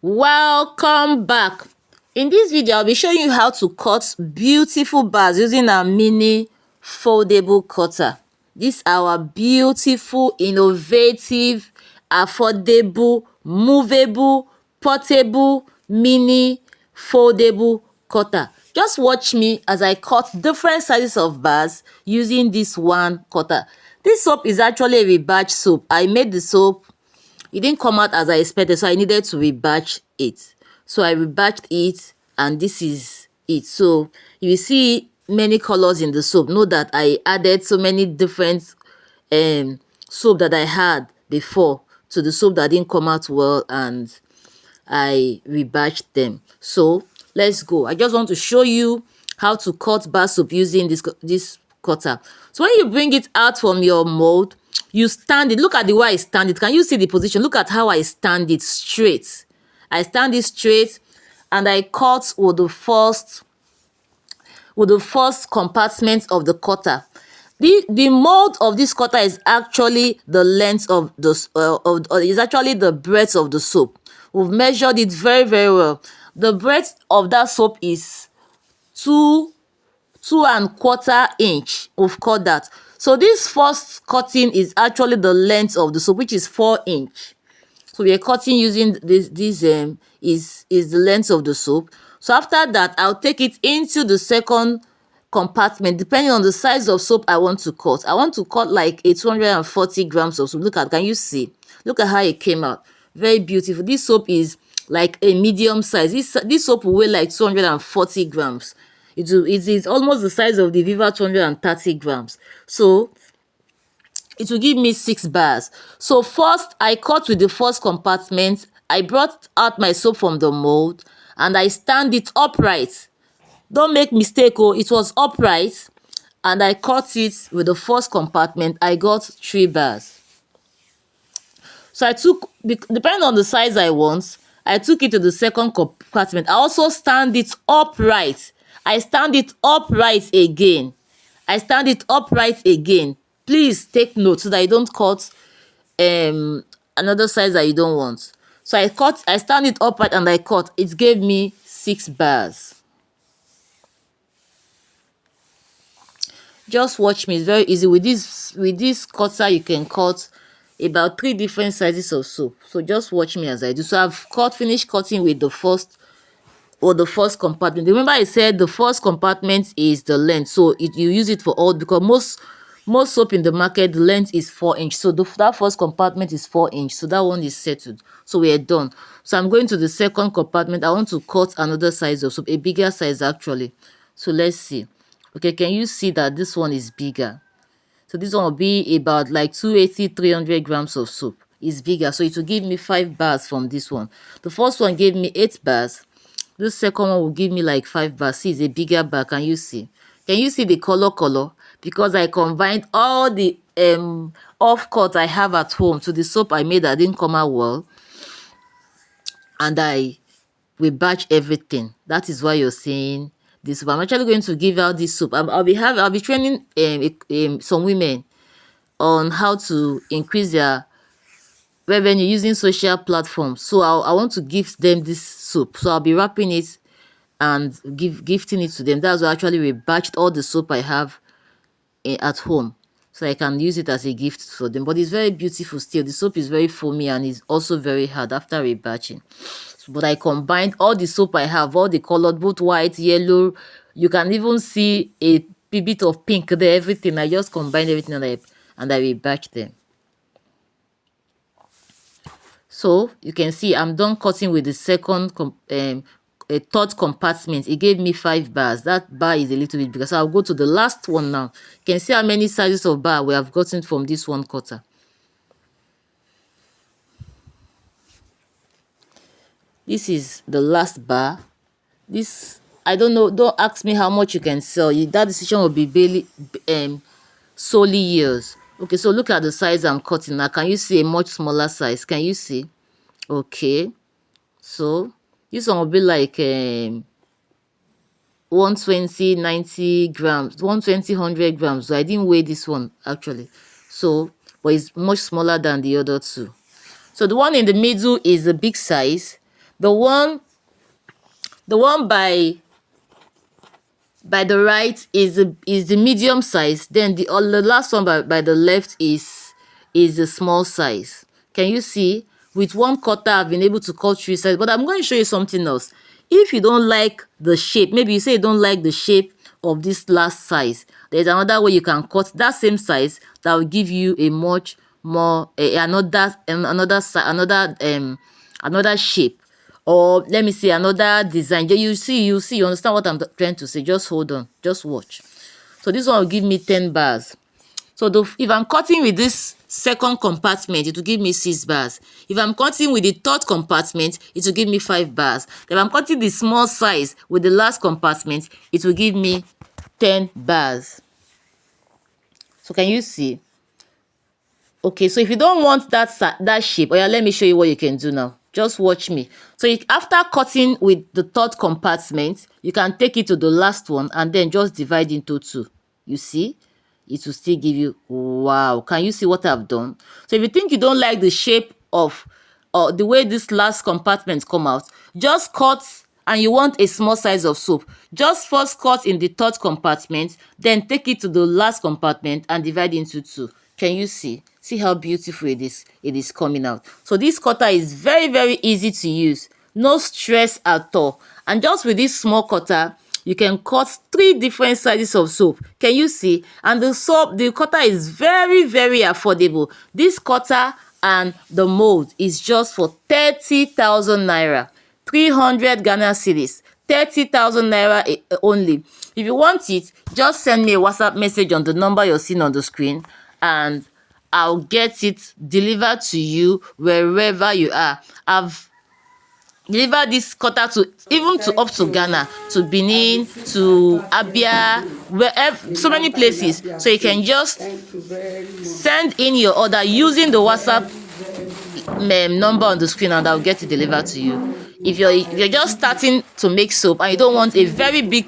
Welcome back. In this video, I'll be showing you how to cut beautiful bars using a mini foldable cutter. This is our beautiful, innovative, affordable, movable, portable, mini foldable cutter. Just watch me as I cut different sizes of bars using this one cutter. This soap is actually a rebatch soap. I made the soap. It didn't come out as I expected, so I needed to rebatch it. So I rebatched it, and this is it. So you see many colors in the soap. Know that I added so many different soap that I had before to the soap that didn't come out well, and I rebatched them. So let's go. I just want to show you how to cut bar soap using this cutter. So when you bring it out from your mold, you stand it. Look at the way I stand it. Can you see the position? Look at how I stand it straight. I stand it straight, and I cut with the first compartment of the cutter. The mold of this cutter is actually the length of the is actually the breadth of the soap. We've measured it very, very well. The breadth of that soap is 2.25 inch. We've cut that. So this first cutting is actually the length of the soap, which is 4 inch. So we are cutting using this is the length of the soap. So after that, I'll take it into the second compartment, depending on the size of soap I want to cut. I want to cut like a 240 grams of soap. Look at, can you see? Look at how it came out. Very beautiful. This soap is like a medium size. This soap will weigh like 240 grams. It is almost the size of the Viva 230 grams. So it will give me 6 bars. So first, I cut with the first compartment. I brought out my soap from the mold, and I stand it upright. Don't make mistake, oh, it was upright, and I cut it with the first compartment. I got 3 bars. So I took, depending on the size I want, I took it to the second compartment. I also stand it upright. I stand it upright again. I stand it upright again. Please take note so that you don't cut another size that you don't want. So I stand it upright and I cut. It gave me 6 bars. Just watch me. It's very easy. With this cutter, you can cut about 3 different sizes of soap. So just watch me as I do. So I've finished cutting with the first compartment. Remember I said the first compartment is the length, so you use it for all, because most soap in the market, the length is 4 inch. So that first compartment is 4 inch, so that one is settled. So we are done. So I'm going to the second compartment. I want to cut another size of soap, a bigger size actually. So let's see. Okay, can you see that this one is bigger? So this one will be about like 280-300 grams of soap. It's bigger, so it will give me 5 bars from this one. The first one gave me 8 bars. This second one will give me like 5 bars. See, it's a bigger bar. Can you see? Can you see the color? Because I combined all the off cut I have at home to the soap I made that didn't come out well, and I will batch everything. That is why you're seeing this soap. I'm actually going to give out this soap. I'll be training some women on how to increase their revenue using social platforms. So I want to give them this soap. So I'll be wrapping it and gifting it to them. That's why actually we batched all the soap I have at home, so I can use it as a gift for them. But it's very beautiful still. The soap is very foamy and is also very hard after rebatching. But I combined all the soap I have, all the colored, both white, yellow. You can even see a bit of pink there, everything. I just combined everything and I rebatched them. So you can see I'm done cutting with the second a third compartment. It gave me 5 bars. That bar is a little bit bigger. So I'll go to the last one now. You can see how many sizes of bar we have gotten from this one cutter. This is the last bar. This, I don't know, don't ask me how much you can sell. That decision will be solely yours. Okay, so look at the size I'm cutting now. Can you see a much smaller size? Can you see? Okay, so this one will be like 120, 90 grams, 120, 100 grams. So I didn't weigh this one actually. So, but it's much smaller than the other two. So the one in the middle is the big size. The one the one by the right is the medium size. Then the last one by the left is the small size. Can you see? With one cutter, I've been able to cut 3 sizes. But I'm going to show you something else. If you don't like the shape, maybe you say you don't like the shape of this last size, there's another way you can cut that same size that will give you a much more another shape, or let me say another design. You understand what I'm trying to say. Just hold on, just watch. So this one will give me 10 bars. So if I'm cutting with this second compartment, it will give me 6 bars. If I'm cutting with the third compartment, it will give me 5 bars. If I'm cutting the small size with the last compartment, it will give me 10 bars. So can you see? Okay, so if you don't want that shape, oh yeah, let me show you what you can do now. Just watch me. So after cutting with the third compartment, you can take it to the last one and then just divide into 2. You see? It will still give you, wow. Can you see what I've done? So if you think you don't like the shape of or the way this last compartment come out, just cut, and you want a small size of soap, just first cut in the third compartment, then take it to the last compartment and divide into 2. Can you see? See how beautiful it is coming out. So this cutter is very, very easy to use. No stress at all. And just with this small cutter, you can cut 3 different sizes of soap. Can you see? And the cutter is very, very affordable. This cutter and the mold is just for 30,000 naira. 300 Ghana cedis. 30,000 naira only. If you want it, just send me a WhatsApp message on the number you're seeing on the screen, and I'll get it delivered to you wherever you are. I've delivered this cutter up to Ghana, to Benin, to Abia, wherever, so many places. So you can just send in your order using the WhatsApp number on the screen, and I'll get it delivered to you. If you're just starting to make soap and you don't want a very big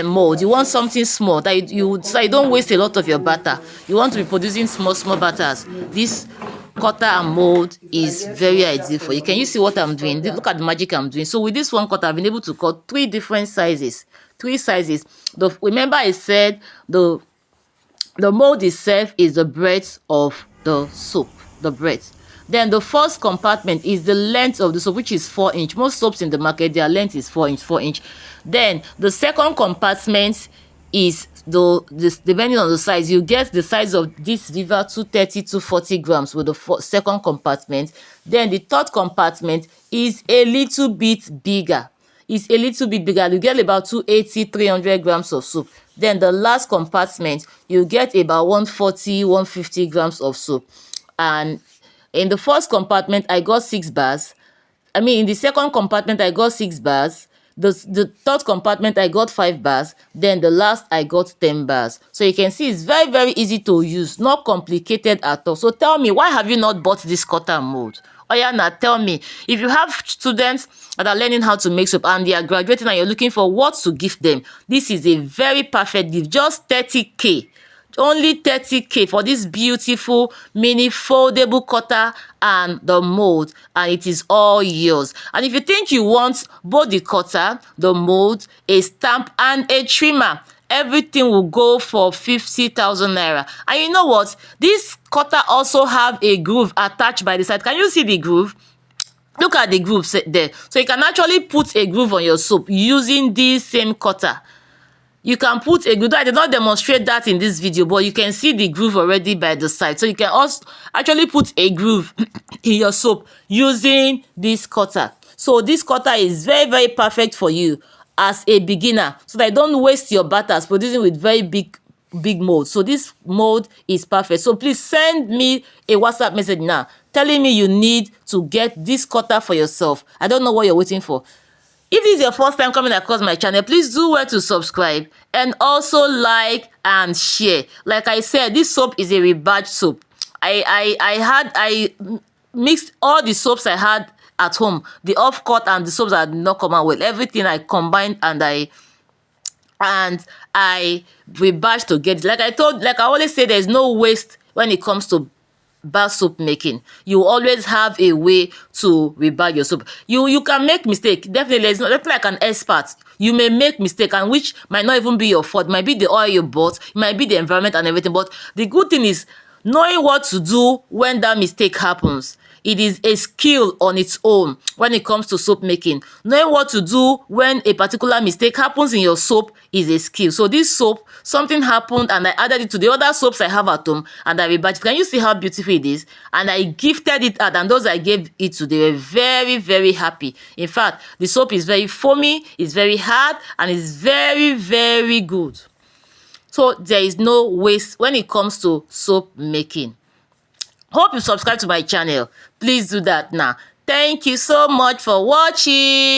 mold, you want something small that so you don't waste a lot of your batter, you want to be producing small batters, this cutter and mold is very ideal for you. Can you see what I'm doing? Look at the magic I'm doing. So with this one cutter, I've been able to cut 3 different sizes. 3 sizes. Remember I said the mold itself is the breadth of the soap, the breadth. Then the first compartment is the length of the soap, which is 4 inch. Most soaps in the market, their length is 4 inch. Then the second compartment is depending on the size, you get the size of this Viva 230 to 40 grams with the second compartment. Then the third compartment is a little bit bigger. It's a little bit bigger. You get about 280, 300 grams of soap. Then the last compartment, you get about 140, 150 grams of soap. And in the first compartment, I got 6 bars. In the second compartment, I got 6 bars. The third compartment, I got 5 bars. Then the last, I got 10 bars. So you can see it's very, very easy to use. Not complicated at all. So tell me, why have you not bought this cutter mold? Oh yeah, now tell me. If you have students that are learning how to make soap and they are graduating and you're looking for what to give them, this is a very perfect gift. Just 30K. Only 30K for this beautiful mini foldable cutter and the mold, and it is all yours. And if you think you want both the cutter, the mold, a stamp and a trimmer, everything will go for 50,000 naira. And you know what? This cutter also have a groove attached by the side. Can you see the groove? Look at the groove there. So you can actually put a groove on your soap using this same cutter. You can put a groove. I did not demonstrate that in this video, but you can see the groove already by the side. So you can also actually put a groove in your soap using this cutter. So this cutter is very, very perfect for you as a beginner, so that you don't waste your batters producing with very big mold. So this mold is perfect. So please send me a WhatsApp message now telling me you need to get this cutter for yourself. I don't know what you're waiting for. If this is your first time coming across my channel, please do well to subscribe and also like and share. Like I said, this soap is a rebadged soap. I mixed all the soaps I had at home, the off-cut and the soaps that did not come out well. Everything I combined and I rebadged to get it. Like I always say, there's no waste when it comes to bad soap making. You always have a way to rebag your soap. You can make mistake. Definitely, it's not like an expert. You may make mistake, and which might not even be your fault. It might be the oil you bought, it might be the environment and everything. But the good thing is knowing what to do when that mistake happens. It is a skill on its own when it comes to soap making. Knowing what to do when a particular mistake happens in your soap is a skill. So this soap, something happened and I added it to the other soaps I have at home and I rebadged it. Can you see how beautiful it is? And I gifted it out, and those I gave it to, they were very, very happy. In fact, the soap is very foamy, it's very hard, and it's very, very good. So there is no waste when it comes to soap making. Hope you subscribe to my channel. Please do that now. Thank you so much for watching.